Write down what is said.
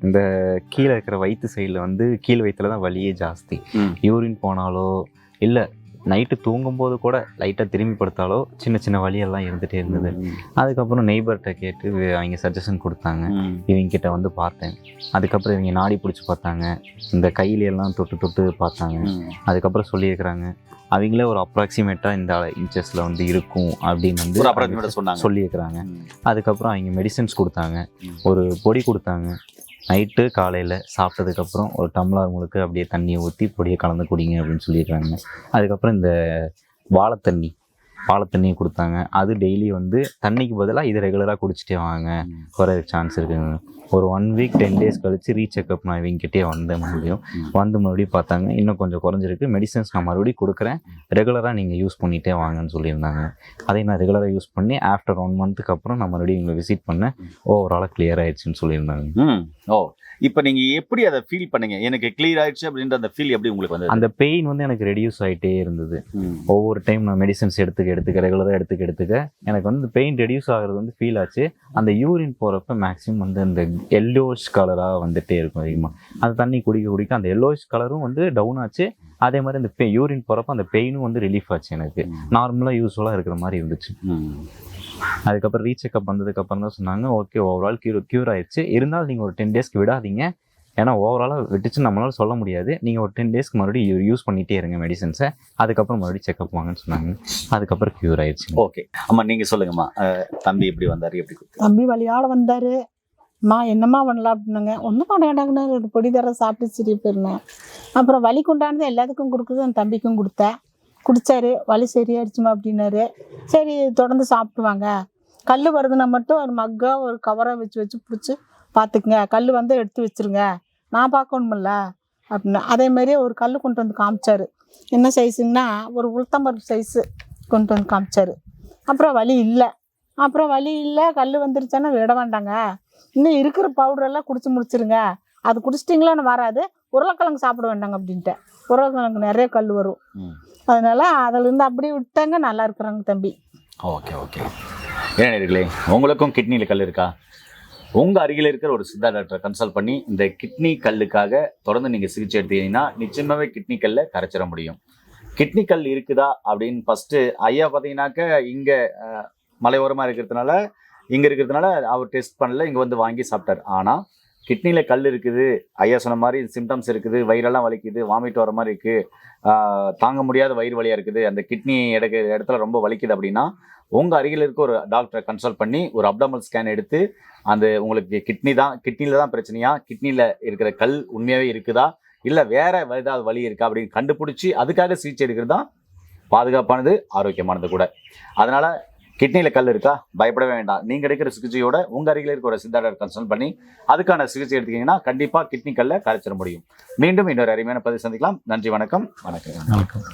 இந்த கீழே இருக்கிற வயிற்று சைடில் வந்து கீழ் வயிற்றுல தான் வலியே ஜாஸ்தி. யூரின் போனாலோ இல்லை நைட்டு தூங்கும்போது கூட லைட்டாக திரும்பி படுத்தாலோ சின்ன சின்ன வலியெல்லாம் இருந்துகிட்டே இருந்தது. அதுக்கப்புறம் நெய்பர்கிட்ட கேட்டு அவங்க சஜஷன் கொடுத்தாங்க. இவங்கிட்ட வந்து பார்த்தேன். அதுக்கப்புறம் இவங்க நாடி பிடிச்சி பார்த்தாங்க, இந்த கையிலெல்லாம் தொட்டு தொட்டு பார்த்தாங்க. அதுக்கப்புறம் சொல்லியிருக்கிறாங்க அவங்களே ஒரு அப்ராக்சிமேட்டாக இந்த இன்ச்சஸில் வந்து இருக்கும் அப்படின்னு வந்து சொல்லியிருக்கிறாங்க. அதுக்கப்புறம் அவங்க மெடிசன்ஸ் கொடுத்தாங்க, ஒரு பொடி கொடுத்தாங்க. நைட்டு காலையில் சாப்பிட்டதுக்கப்புறம் ஒரு டம்ளர் முழுக்க அப்படியே தண்ணியை ஊற்றி பொடியை கலந்து குடிங்க அப்படின்னு சொல்லியிருக்காங்க. அதுக்கப்புறம் இந்த வாழைத்தண்ணி கொடுத்தாங்க. அது டெய்லி வந்து தண்ணிக்கு பதிலாக இது ரெகுலராக குடிச்சிட்டே வாங்க, குறைய சான்ஸ் இருக்குங்க. ஒரு 1 வீக் 10 டேஸ் கழித்து ரீசெக்அப் நான் இவங்ககிட்டே வந்தேன். மறுபடியும் பார்த்தாங்க, இன்னும் கொஞ்சம் குறைஞ்சிருக்கு, மெடிசன்ஸ் நான் மறுபடியும் கொடுக்குறேன், ரெகுலராக நீங்கள் யூஸ் பண்ணிகிட்டே வாங்கன்னு சொல்லியிருந்தாங்க. அதை நான் ரெகுலராக யூஸ் பண்ணி ஆஃப்டர் 1 மந்த்துக்கு அப்புறம் நான் மறுபடியும் இவங்களை விசிட் பண்ணேன். ஓவராலாக கிளியர் ஆயிடுச்சுன்னு சொல்லியிருந்தாங்க. இப்போ நீங்கள் எப்படி அதை ஃபீல் பண்ணீங்க? எனக்கு கிளியர் ஆயிடுச்சு அப்படின்ற அந்த ஃபீல் எப்படி உங்களுக்கு வந்து? அந்த பெயின் வந்து எனக்கு ரெடியூஸ் ஆகிட்டே இருந்தது. ஒவ்வொரு டைம் நான் மெடிசன்ஸ் எடுத்துக்க ரெகுலராக எடுத்துக்க எனக்கு வந்து இந்த பெயின் ரெடியூஸ் ஆகிறது வந்து ஃபீல் ஆச்சு. அந்த யூரின் போகிறப்ப மேக்ஸிமம் வந்து அந்த எல்லோஷ் கலராக வந்துகிட்டே இருக்கும் அதிகமாக. அந்த தண்ணி குடிக்க அந்த எல்லோஷ் கலரும் வந்து டவுன் ஆச்சு. அதே மாதிரி அந்த யூரின் போகிறப்ப அந்த பெயினும் வந்து ரிலீஃப் ஆச்சு. எனக்கு நார்மலாக யூஸ்ஃபுல்லாக இருக்கிற மாதிரி இருந்துச்சு. அதுக்கப்புறம் ரீசெக்அப் வந்ததுக்கப்புறம் தான் சொன்னாங்க, ஓகே ஓவரால் க்யூர் ஆயிடுச்சு, இருந்தாலும் நீங்கள் ஒரு 10 டேஸ்க்கு விடாதீங்க, ஏன்னா ஓவராலாக விட்டுச்சு நம்மளால சொல்ல முடியாது, நீங்கள் ஒரு 10 டேஸ்க்கு மறுபடியும் யூஸ் பண்ணிகிட்டே இருங்க மெடிசன்ஸை, அதுக்கப்புறம் மறுபடியும் செக்அப் வாங்கன்னு சொன்னாங்க. அதுக்கப்புறம் க்யூர் ஆயிடுச்சு. ஓகே அம்மா, நீங்கள் சொல்லுங்கம்மா, தம்பி எப்படி வந்தார்? எப்படி தம்பி வழியால் வந்தார். அம்மா என்னம்மா பண்ணலாம் அப்படின்னாங்க. ஒன்றும் பண்ண வேண்டாங்கண்ணா, ஒரு பொடி தர சாப்பிட்டு சரி போயிருந்தேன். அப்புறம் வலி கொண்டானது எல்லாத்துக்கும் கொடுக்குறது என் தம்பிக்கும் கொடுத்தேன். குடித்தாரு, வலி சரியாயிடுச்சுமா அப்படின்னாரு. சரி தொடர்ந்து சாப்பிடுவாங்க, கல் வருதுன்னா மட்டும் ஒரு மக்காக ஒரு கவரை வச்சு பிடிச்சி பார்த்துக்குங்க, கல் வந்து எடுத்து வச்சுருங்க, நான் பார்க்கணுமில்ல அப்படின்னா. அதேமாரி ஒரு கல் கொண்டு வந்து காமிச்சார். என்ன சைஸுங்கன்னா ஒரு உளுத்தம்பருப்பு சைஸு கொண்டு வந்து காமிச்சார். அப்புறம் வலி இல்லை, கல் வந்துருச்சானா விட வேண்டாங்க, இன்னும் இருக்கிற பவுடரெல்லாம் குடிச்சு முடிச்சிருங்க, அது குடிச்சிட்டிங்களான்னு வராது, உருளைக்கிழங்கு சாப்பிட வேண்டாங்க அப்படின்ட்டு. உருளைக்கிழங்கு நிறைய கல் வரும், அதனால அதிலிருந்து அப்படியே விட்டாங்க. நல்லா இருக்கிறாங்க தம்பி. Okay okay. ஏன் நேயர்களே, உங்களுக்கும் கிட்னியில் கல் இருக்கா? உங்கள் அருகில் இருக்கிற ஒரு சித்தா டாக்டரை கன்சல்ட் பண்ணி இந்த கிட்னி கல்லுக்காக தொடர்ந்து நீங்கள் சிகிச்சை எடுத்தீங்கன்னா நிச்சயமாகவே கிட்னி கல்லை கரைச்சிட முடியும். கிட்னி கல் இருக்குதா அப்படின்னு ஃபஸ்ட்டு ஐயா பார்த்தீங்கன்னாக்க இங்கே மலையோரமாக இருக்கிறதுனால அவர் டெஸ்ட் பண்ணல, இங்கே வந்து வாங்கி சாப்பிட்டார். ஆனால் கிட்னியில் கல் இருக்குது, ஐயா சொன்ன மாதிரி சிம்டம்ஸ் இருக்குது, வயிறெல்லாம் வலிக்குது, வாமிட் வர மாதிரி இருக்குது, தாங்க முடியாத வயிறு வலியாக இருக்குது, அந்த கிட்னி இடத்துல ரொம்ப வலிக்குது அப்படின்னா உங்கள் அருகில் இருக்க ஒரு டாக்டரை கன்சல்ட் பண்ணி ஒரு அப்டாமல் ஸ்கேன் எடுத்து அந்த உங்களுக்கு கிட்னியில் தான் பிரச்சனையா, கிட்னியில் இருக்கிற கல் உண்மையாகவே இருக்குதா, இல்லை வேறு ஏதாவது வலி இருக்கா அப்படின்னு கண்டுபிடிச்சி அதுக்காக சிகிச்சை எடுக்கிறது தான் பாதுகாப்பானது, ஆரோக்கியமானது கூட. அதனால் கிட்னியில் கல் இருக்கா, பயப்படவே வேண்டாம். நீங்கள் எடுக்கிற சிகிச்சையோட உங்கள் அருகில் இருக்க ஒரு சித்தா டாக்டர் கன்சல்ட் பண்ணி அதுக்கான சிகிச்சை எடுத்துக்கிங்கன்னா கண்டிப்பாக கிட்னி கல்லை கரைச்சிட முடியும். மீண்டும் இன்னொரு அருமையான பதிவு சந்திக்கலாம். நன்றி, வணக்கம். வணக்கம்.